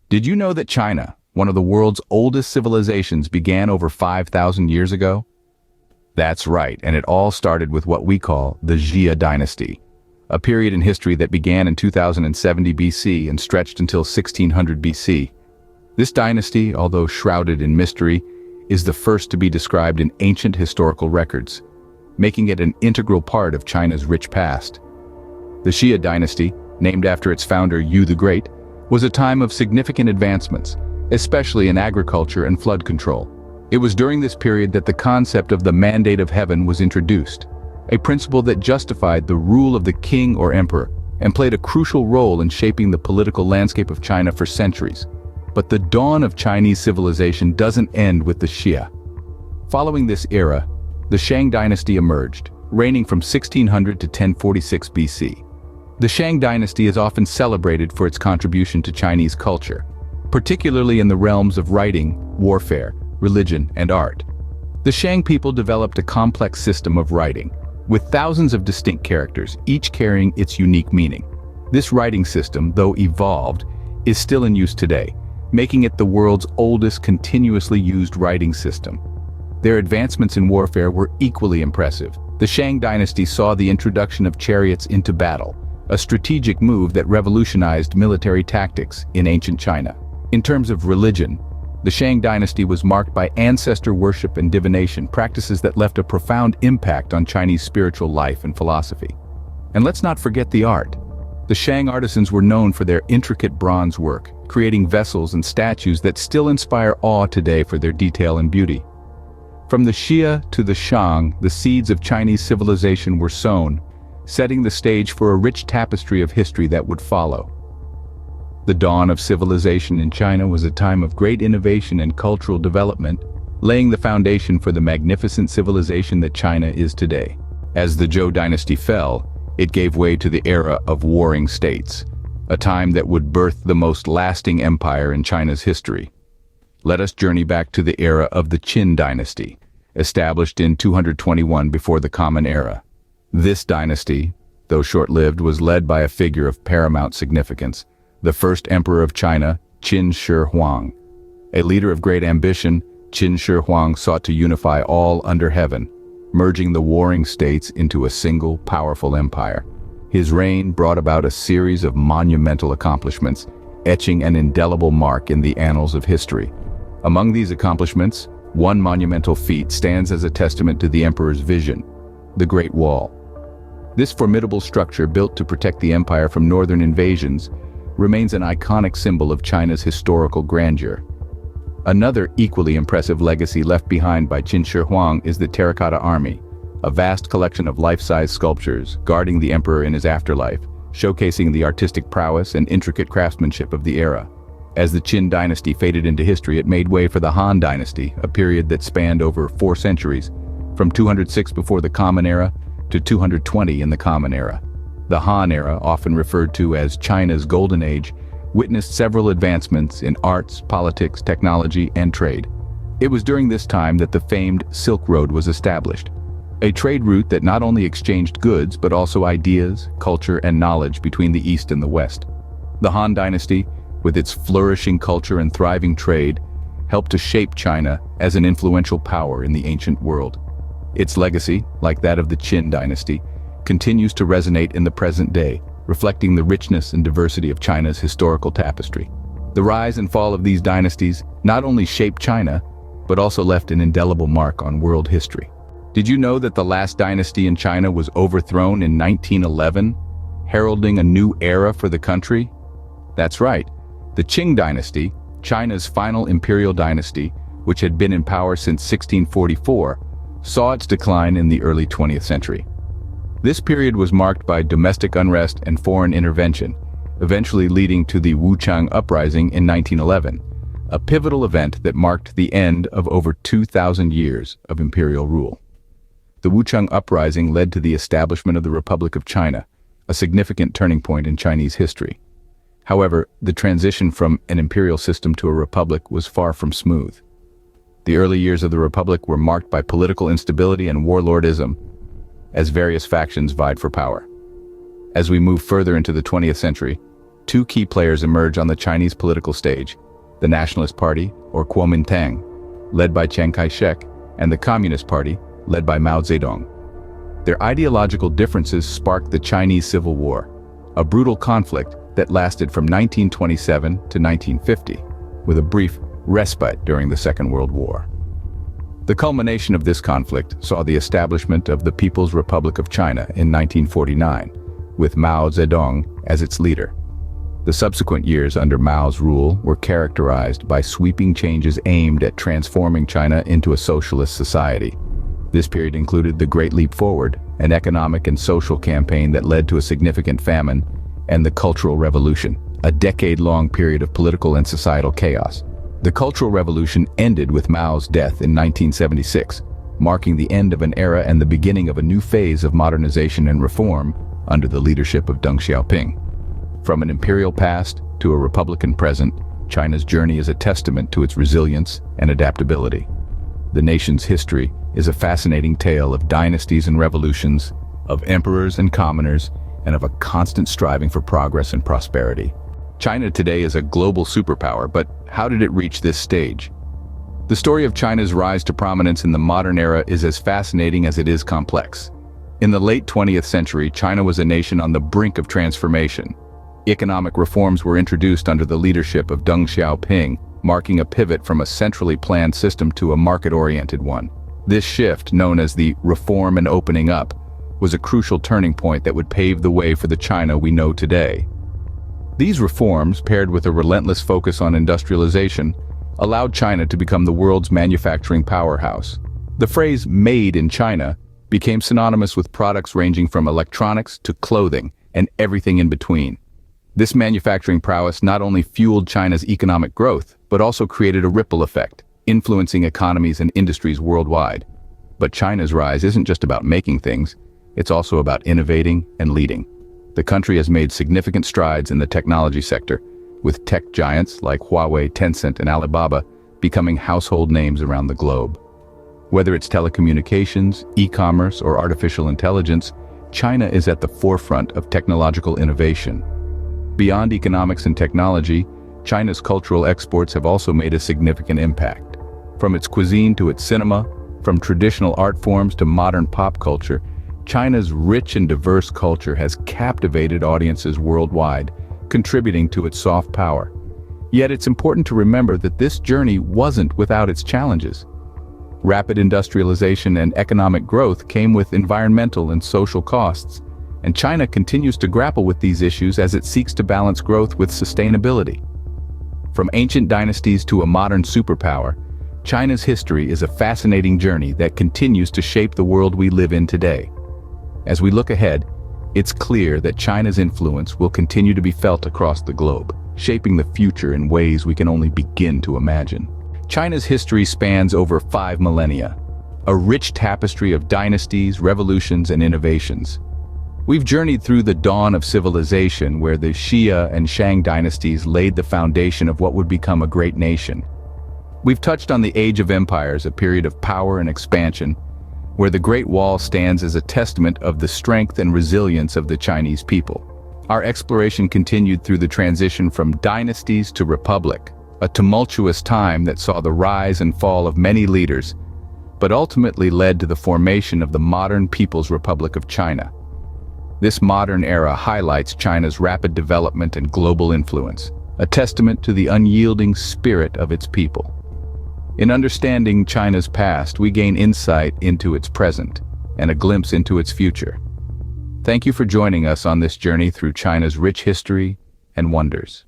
Did you know that China, one of the world's oldest civilizations, began over 5,000 years ago? That's right, and it all started with what we call the Xia dynasty, a period in history that began in 2070 BC and stretched until 1600 BC. This dynasty, although shrouded in mystery, is the first to be described in ancient historical records, making it an integral part of China's rich past. The Xia dynasty, named after its founder Yu the Great, was a time of significant advancements, especially in agriculture and flood control. It was during this period that the concept of the mandate of heaven was introduced, a principle that justified the rule of the king or emperor and played a crucial role in shaping the political landscape of China for centuries. But the dawn of Chinese civilization doesn't end with the Xia. Following this era, the Shang Dynasty emerged, reigning from 1600 to 1046 BC. The Shang Dynasty is often celebrated for its contribution to Chinese culture, particularly in the realms of writing, warfare, religion, and art. The Shang people developed a complex system of writing, with thousands of distinct characters, each carrying its unique meaning. This writing system, though evolved, is still in use today, making it the world's oldest continuously used writing system. Their advancements in warfare were equally impressive. The Shang Dynasty saw the introduction of chariots into battle, a strategic move that revolutionized military tactics in ancient China. In terms of religion, the Shang Dynasty was marked by ancestor worship and divination, practices that left a profound impact on Chinese spiritual life and philosophy. And let's not forget the art. The Shang artisans were known for their intricate bronze work, creating vessels and statues that still inspire awe today for their detail and beauty. From the Xia to the Shang, the seeds of Chinese civilization were sown, setting the stage for a rich tapestry of history that would follow. The dawn of civilization in China was a time of great innovation and cultural development, laying the foundation for the magnificent civilization that China is today. As the Zhou dynasty fell, it gave way to the era of warring states, a time that would birth the most lasting empire in China's history. Let us journey back to the era of the Qin dynasty, established in 221 before the Common Era. This dynasty, though short-lived, was led by a figure of paramount significance, the first emperor of China, Qin Shi Huang. A leader of great ambition, Qin Shi Huang sought to unify all under heaven, merging the warring states into a single, powerful empire. His reign brought about a series of monumental accomplishments, etching an indelible mark in the annals of history. Among these accomplishments, one monumental feat stands as a testament to the emperor's vision: the Great Wall. This formidable structure, built to protect the empire from northern invasions, remains an iconic symbol of China's historical grandeur. Another equally impressive legacy left behind by Qin Shi Huang is the Terracotta Army, a vast collection of life-size sculptures guarding the emperor in his afterlife, showcasing the artistic prowess and intricate craftsmanship of the era. As the Qin dynasty faded into history, it made way for the Han dynasty, a period that spanned over 4 centuries, from 206 before the Common Era to 220 in the Common Era. The Han era, often referred to as China's Golden Age, witnessed several advancements in arts, politics, technology, and trade. It was during this time that the famed Silk Road was established, a trade route that not only exchanged goods but also ideas, culture, and knowledge between the East and the West. The Han dynasty, with its flourishing culture and thriving trade, helped to shape China as an influential power in the ancient world. Its legacy, like that of the Qin dynasty, continues to resonate in the present day, reflecting the richness and diversity of China's historical tapestry. The rise and fall of these dynasties not only shaped China, but also left an indelible mark on world history. Did you know that the last dynasty in China was overthrown in 1911, heralding a new era for the country? That's right. The Qing dynasty, China's final imperial dynasty, which had been in power since 1644, saw its decline in the early 20th century. This period was marked by domestic unrest and foreign intervention, eventually leading to the Wuguang Uprising in 1911, a pivotal event that marked the end of over 2,000 years of imperial rule. The Wuguang Uprising led to the establishment of the Republic of China, a significant turning point in Chinese history. However, the transition from an imperial system to a republic was far from smooth. The early years of the republic were marked by political instability and warlordism, as various factions vied for power. As we move further into the 20th century, two key players emerge on the Chinese political stage: the Nationalist Party, or Kuomintang, led by Chiang Kai-shek, and the Communist Party, led by Mao Zedong. Their ideological differences sparked the Chinese Civil War, a brutal conflict that lasted from 1927 to 1950, with a brief respite during the Second World War. The culmination of this conflict saw the establishment of the People's Republic of China in 1949, with Mao Zedong as its leader. The subsequent years under Mao's rule were characterized by sweeping changes aimed at transforming China into a socialist society. This period included the Great Leap Forward, an economic and social campaign that led to a significant famine, and the Cultural Revolution, a decade-long period of political and societal chaos. The Cultural Revolution ended with Mao's death in 1976, marking the end of an era and the beginning of a new phase of modernization and reform under the leadership of Deng Xiaoping. From an imperial past to a republican present, China's journey is a testament to its resilience and adaptability. The nation's history is a fascinating tale of dynasties and revolutions, of emperors and commoners, and of a constant striving for progress and prosperity. China today is a global superpower, but how did it reach this stage? The story of China's rise to prominence in the modern era is as fascinating as it is complex. In the late 20th century, China was a nation on the brink of transformation. Economic reforms were introduced under the leadership of Deng Xiaoping, marking a pivot from a centrally planned system to a market-oriented one. This shift, known as the Reform and Opening Up, was a crucial turning point that would pave the way for the China we know today. These reforms, paired with a relentless focus on industrialization, allowed China to become the world's manufacturing powerhouse. The phrase "made in China" became synonymous with products ranging from electronics to clothing and everything in between. This manufacturing prowess not only fueled China's economic growth, but also created a ripple effect, influencing economies and industries worldwide. But China's rise isn't just about making things, it's also about innovating and leading. The country has made significant strides in the technology sector, with tech giants like Huawei, Tencent, and Alibaba becoming household names around the globe. Whether it's telecommunications, e-commerce, or artificial intelligence, China is at the forefront of technological innovation. Beyond economics and technology, China's cultural exports have also made a significant impact. From its cuisine to its cinema, from traditional art forms to modern pop culture, China's rich and diverse culture has captivated audiences worldwide, contributing to its soft power. Yet it's important to remember that this journey wasn't without its challenges. Rapid industrialization and economic growth came with environmental and social costs, and China continues to grapple with these issues as it seeks to balance growth with sustainability. From ancient dynasties to a modern superpower, China's history is a fascinating journey that continues to shape the world we live in today. As we look ahead, it's clear that China's influence will continue to be felt across the globe, shaping the future in ways we can only begin to imagine. China's history spans over 5 millennia, a rich tapestry of dynasties, revolutions, and innovations. We've journeyed through the dawn of civilization, where the Xia and Shang dynasties laid the foundation of what would become a great nation. We've touched on the Age of Empires, a period of power and expansion, where the Great Wall stands as a testament of the strength and resilience of the Chinese people. Our exploration continued through the transition from dynasties to republic, a tumultuous time that saw the rise and fall of many leaders, but ultimately led to the formation of the modern People's Republic of China. This modern era highlights China's rapid development and global influence, a testament to the unyielding spirit of its people. In understanding China's past, we gain insight into its present and a glimpse into its future. Thank you for joining us on this journey through China's rich history and wonders.